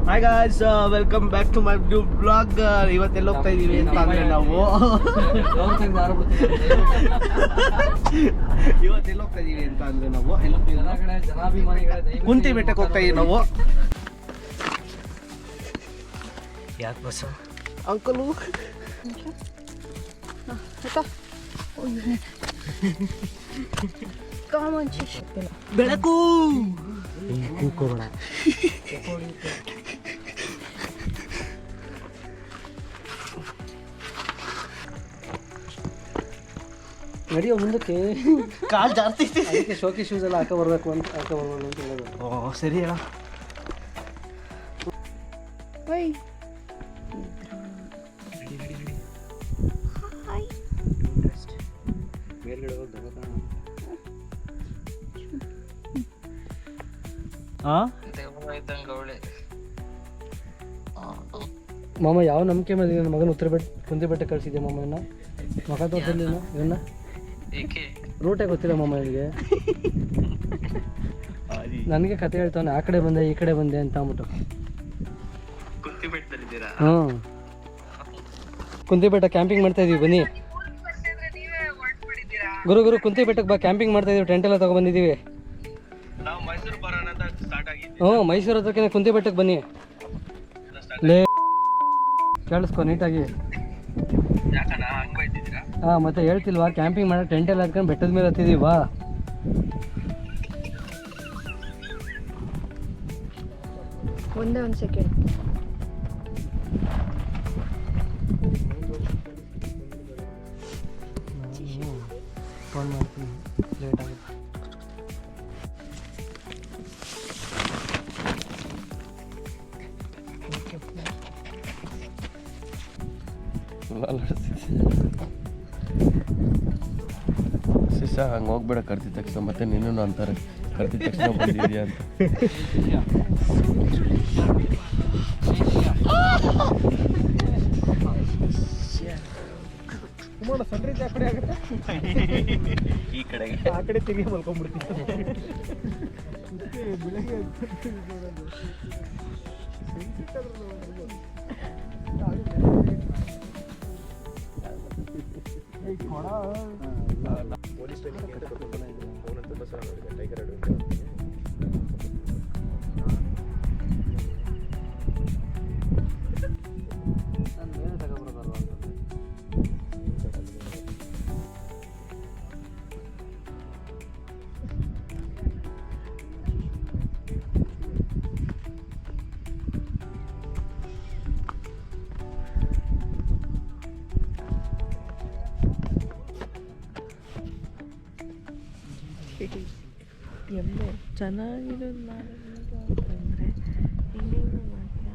Hi guys, welcome back to my new blog. ಇವತ್ತೆಲ್ಲ ಹೋಗ್ತಾ ಇದೀವಿ ಅಂತ ಅಂದ್ರೆ ನಾವು ಇವತ್ತೆಲ್ಲ ಹೋಗ್ತಾ ಇದೀವಿ ಅಂತ ಅಂದ್ರೆ ನಾವು ಕುಂತಿ ಬೆಟ್ಟಕ್ಕೆ ಹೋಗ್ತಾ ಇದೀವಿ ನಾವು. ಯಾಕೆ ಬಸ್ ಅಂಕಲು ಬೆಳಕು ಕೂಕೋಣ. ನಡೆಯೋ ಮುಂದಕ್ಕೆ ಕಾಲು ಜಾಸ್ತಿ ಅದಕ್ಕೆ ಶೋಕಿ ಶೂಸ್ ಎಲ್ಲ ಹಾಕಬರ್ಬೇಕು ಅಂತ ಹೇಳೋದು. ಓ ಸರಿ ಹೇಳ. ಮಾಮ ಯಾವ ನಂಬಿಕೆ ಮೇಲೆ ನನ್ನ ಮಗನ ಕುಂದಿ ಬೆಟ್ಟ ಕಳಿಸಿದ್ದೆ ಮಾಮನ ಮಗ ತೋರಿಸಲಿ ಇವನ್ನ ರೂಟೇ ಗೊತ್ತಿಲ್ಲ ಮಾಮ ಇವನಿಗೆ. ನನಗೆ ಕತೆ ಹೇಳ್ತಾನೆ, ಆ ಕಡೆ ಬಂದೆ ಈ ಕಡೆ ಬಂದೆ ಅಂತ ಅಂದ್ಬಿಟ್ಟು. ಹ್ಞೂ ಕುಂತಿ ಬೆಟ್ಟ ಕ್ಯಾಂಪಿಂಗ್ ಮಾಡ್ತಾ ಇದೀವಿ, ಬನ್ನಿ ಗುರು ಕುಂತಿ ಬೆಟ್ಟಕ್ಕೆ ಬಾ, ಕ್ಯಾಂಪಿಂಗ್ ಮಾಡ್ತಾ ಇದೀವಿ, ಟೆಂಟ್ ಎಲ್ಲ ತಗೊಬಂದಿದ್ದೀವಿ. ಹ್ಞೂ ಮೈಸೂರು ಹತ್ರಕ್ಕೆ ಕುಂತಿ ಬೆಟ್ಟಕ್ಕೆ ಬನ್ನಿ. ಲೇ ಕೇಳಿಸ್ಕೊ ನೀಟಾಗಿ. ಹಾಂ ಮತ್ತೆ ಹೇಳ್ತಿಲ್ವಾ, ಕ್ಯಾಂಪಿಂಗ್ ಮಾಡೋಕೆ ಟೆಂಟ್ ಎಲ್ಲ ಹಾಕೊಂಡು ಬೆಟ್ಟದ ಮೇಲೆ ಹತ್ತಿದೀವಿ ಬಾ. ಒಂದೇ ಒಂದು ಸೆಕೆಂಡ್. ಫೋನ್ ಮಾಡ್ತೀನಿ, ಲೇಟ್ ಆಗುತ್ತೆ. ಶಿಷ್ಯ ಹಂಗೆ ಹೋಗ್ಬೇಡ ಕರ್ತಿದ ತಕ್ಷಣ, ಮತ್ತೆ ನೀನು ಅಂತಾರೆ ಕರ್ತಿದ ತಕ್ಷಣ ಬಂದಿದ್ಯಾ ಅಂತ. ಈ ಕಡೆಗೆ ಆ ಕಡೆ ತಿರುಗಿ ಮಲ್ಕೊಂಡ್ಬಿಡ್ತೀನಿ. ಪೊಲೀಸ್ ಟ್ರೈನಿಂಗ್ ಅಂತ ಫೋನಂತ ಬಸ್ ಟೈಗರ್ ಎಲ್ಲೋ ಚೆನ್ನಾಗಿರೋದು ಅಂತಂದರೆ ಇನ್ನೇನು ಮಾಡ್ತೀರಾ?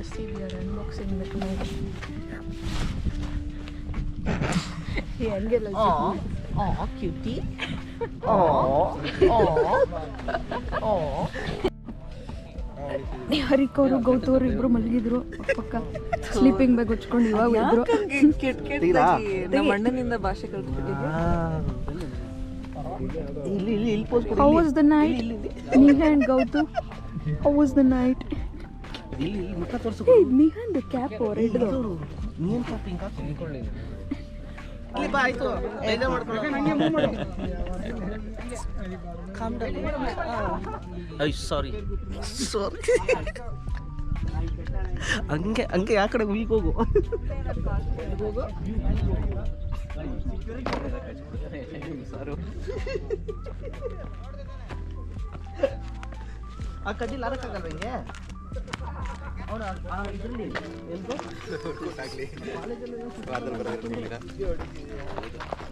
See, we are unboxing the clothes. ಹಂಗೆಲ್ಲ ಕ್ಯೂಟಿ. ಹರಿಕ್ ಅವರು ಗೌತು ಅವರು ಇಬ್ರು ಮಲಗಿದ್ರು ಪಕ್ಕ, ಸ್ಲೀಪಿಂಗ್ ಬ್ಯಾಗ್ ಹೊಚ್ಕೊಂಡು ಇವಾಗ ಇದ್ರು. ನಮ್ಮ ಅಣ್ಣನಿಂದ ಭಾಷೆ ಕಲ್ತ್ಬಿಟ್ಟಿದ್ರು. How was the night? Neha and Gautu, how was the night? Hey, Neha and the cap red. ನೀನ್ ಪಿಂಕ್ ಹಾಕೊಳ್ಳಿ. ಆಯ್ತು ಬೇಜಾರು ಮಾಡ್ಕೊಳ್ಳೋ. ಸಾರಿ ಹಂಗೆ ಆ ಕಡೆ ಉಯ್ಕ್ ಹೋಗು. ಆ ಕಡ್ಡಿಲಿ ಆರಕ್ಕಾಗಲ್ಲ ಹಿಂಗೆ.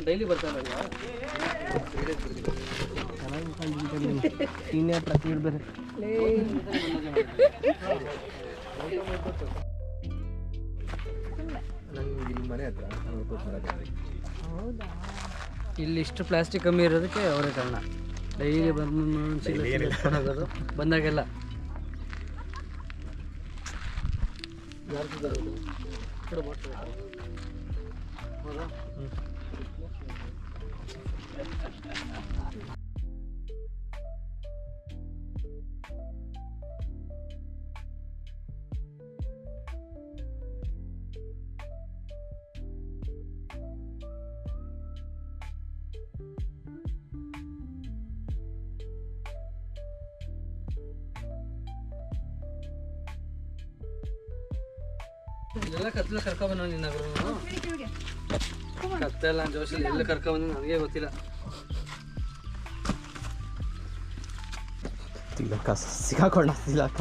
ಡೈಲಿ ಬರ್ತಾನೆ ಇನ್ನೇ ಪ್ರತಿ ಬೇರೆ. ಇಲ್ಲಿ ಇಷ್ಟು ಪ್ಲಾಸ್ಟಿಕ್ ಕಮ್ಮಿ ಇರೋದಕ್ಕೆ ಅವರೇ ಕಾರಣ. ಡೈಲಿ ಬಂದು ಬಂದಾಗೆಲ್ಲ ಎಲ್ಲ ಕತ್ಲ ಕರ್ಕೊಬಂದ ನಿನ್ನ ಕತ್ತೆಲ್ಲ ಜೋಶಲ್ಲಿ ಎಲ್ಲ ಕರ್ಕೊಬಂದು ನನಗೆ ಗೊತ್ತಿಲ್ಲ. ತಿಲಕ ಸಿಕ್ಕಾಕೊಂಡ ತಿಲಕ